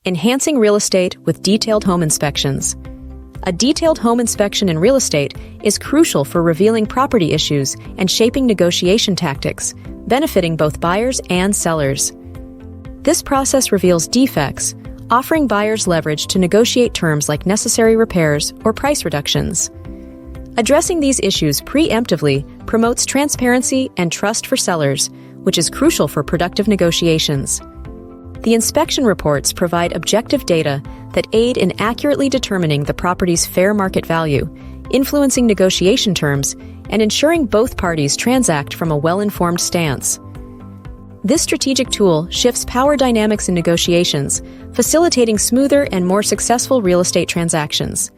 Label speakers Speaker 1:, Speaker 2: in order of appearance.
Speaker 1: Enhancing real estate with detailed home inspections. A detailed home inspection in real estate is crucial for revealing property issues and shaping negotiation tactics, benefiting both buyers and sellers. This process reveals defects, offering buyers leverage to negotiate terms like necessary repairs or price reductions. Addressing these issues preemptively promotes transparency and trust for sellers, which is crucial for productive negotiations. The inspection reports provide objective data that aid in accurately determining the property's fair market value, influencing negotiation terms, and ensuring both parties transact from a well-informed stance. This strategic tool shifts power dynamics in negotiations, facilitating smoother and more successful real estate transactions.